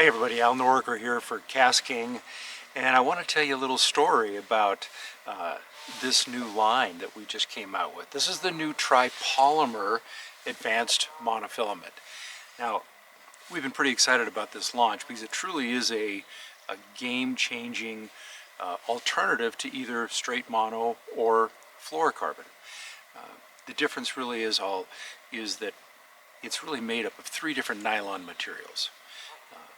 Hey everybody, Al Norker here for KastKing, and I want to tell you a little story about this new line that we just came out with. This is the new TriPolymer advanced monofilament. Now, we've been pretty excited about this launch because it truly is a game-changing alternative to either straight mono or fluorocarbon. The difference really is that it's really made up of three different nylon materials.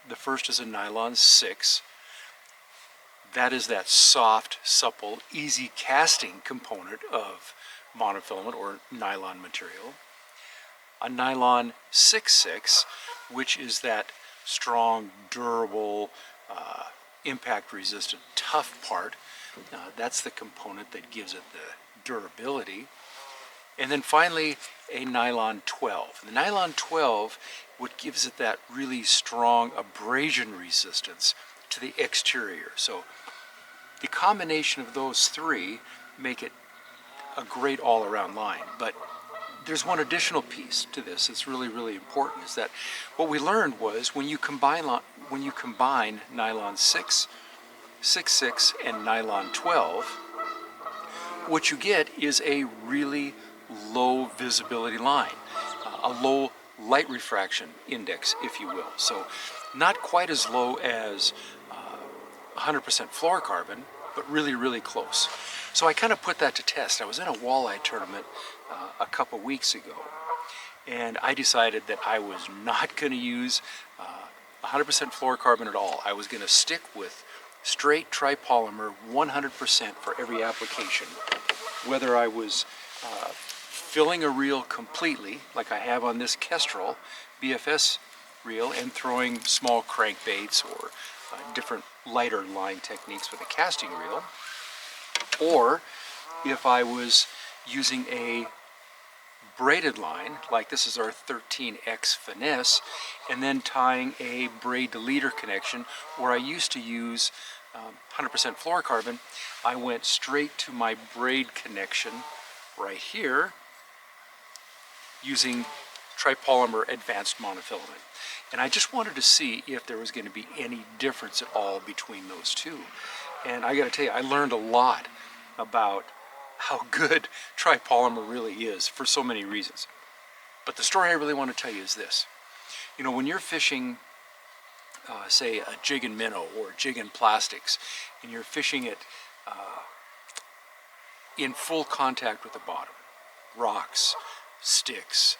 The first is a nylon 6. That is that soft, supple, easy casting component of monofilament or nylon material. A nylon 6/6, which is that strong, durable, impact-resistant, tough part. That's the component that gives it the durability. And then finally, a nylon 12. The nylon 12, what gives it that really strong abrasion resistance to the exterior. So the combination of those three make it a great all-around line. But there's one additional piece to this that's really, really important, is that what we learned was when you combine nylon 6, 6/6, and nylon 12, what you get is a really low visibility line, a low light refraction index, if you will. So not quite as low as 100% fluorocarbon, but really, really close. So I kind of put that to test. I was in a walleye tournament a couple weeks ago, and I decided that I was not going to use 100% fluorocarbon at all. I was going to stick with straight TriPolymer 100% for every application, whether I was filling a reel completely, like I have on this Kestrel B.A.S.S reel, and throwing small crankbaits or different lighter line techniques with a casting reel, or if I was using a braided line, like this is our 13X finesse, and then tying a braid to leader connection, where I used to use 100% fluorocarbon, I went straight to my braid connection right here using TriPolymer advanced monofilament. And I just wanted to see if there was going to be any difference at all between those two. And I got to tell you, I learned a lot about how good TriPolymer really is for so many reasons. But the story I really want to tell you is this. You know, when you're fishing, say, a jig and minnow or jig and plastics, and you're fishing it in full contact with the bottom, rocks, sticks,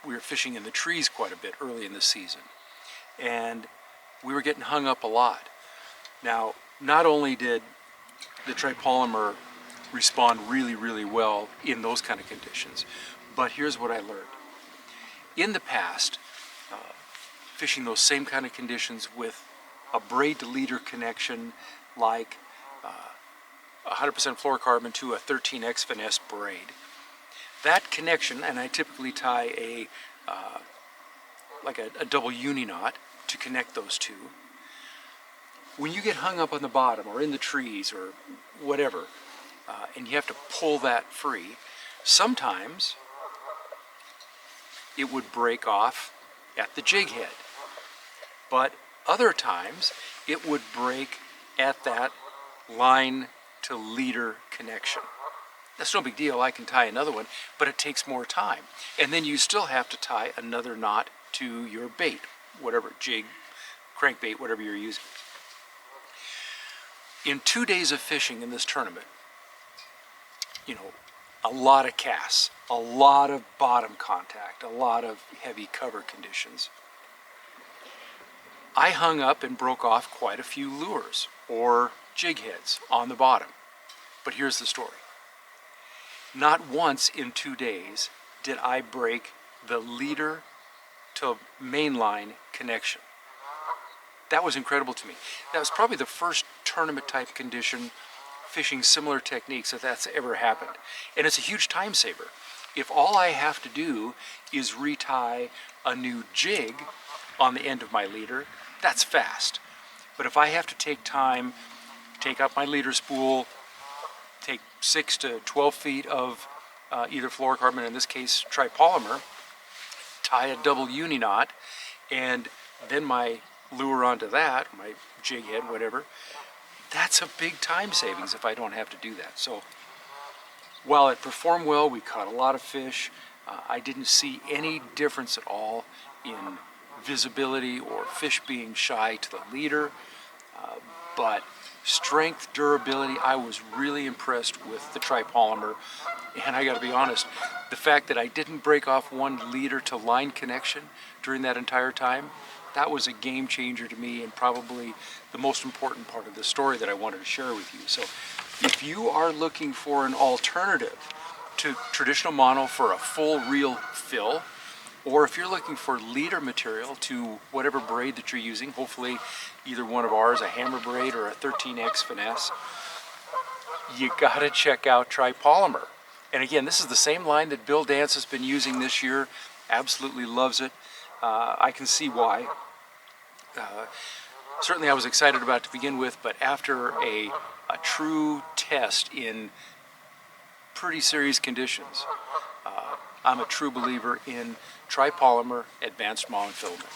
we were fishing in the trees quite a bit early in the season, and we were getting hung up a lot. Now, not only did the TriPolymer respond really, really well in those kind of conditions, but here's what I learned. In the past, fishing those same kind of conditions with a braid to leader connection, like 100% fluorocarbon to a 13X finesse braid, that connection, and I typically tie a double uni knot to connect those two. When you get hung up on the bottom or in the trees or whatever, and you have to pull that free, sometimes it would break off at the jig head, but other times it would break at that line to leader connection. That's no big deal, I can tie another one, but it takes more time. And then you still have to tie another knot to your bait, whatever, jig, crankbait, whatever you're using. In 2 days of fishing in this tournament, you know, a lot of casts, a lot of bottom contact, a lot of heavy cover conditions, I hung up and broke off quite a few lures or jig heads on the bottom. But here's the story. Not once in 2 days did I break the leader to mainline connection. That was incredible to me. That was probably the first tournament type condition fishing similar techniques that's ever happened. And it's a huge time saver. If all I have to do is retie a new jig on the end of my leader, that's fast. But if I have to take time, take out my leader spool, take 6 to 12 feet of either fluorocarbon, in this case TriPolymer, tie a double uni knot, and then my lure onto that, my jig head, whatever, that's a big time savings if I don't have to do that. So while it performed well, we caught a lot of fish. I didn't see any difference at all in visibility or fish being shy to the leader, but strength, durability, I was really impressed with the TriPolymer. And I gotta be honest, the fact that I didn't break off one leader to line connection during that entire time, that was a game changer to me, and probably the most important part of the story that I wanted to share with you. So if you are looking for an alternative to traditional mono for a full reel fill, or if you're looking for leader material to whatever braid that you're using, hopefully either one of ours, a hammer braid or a 13X finesse, you gotta check out TriPolymer. And again, this is the same line that Bill Dance has been using this year. Absolutely loves it. I can see why. Certainly I was excited about it to begin with, but after a true test in pretty serious conditions, I'm a true believer in TriPolymer advanced monofilament.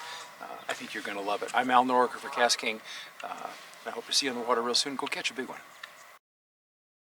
I think you're going to love it. I'm Al Noriker for KastKing. I hope to see you on the water real soon. Go catch a big one.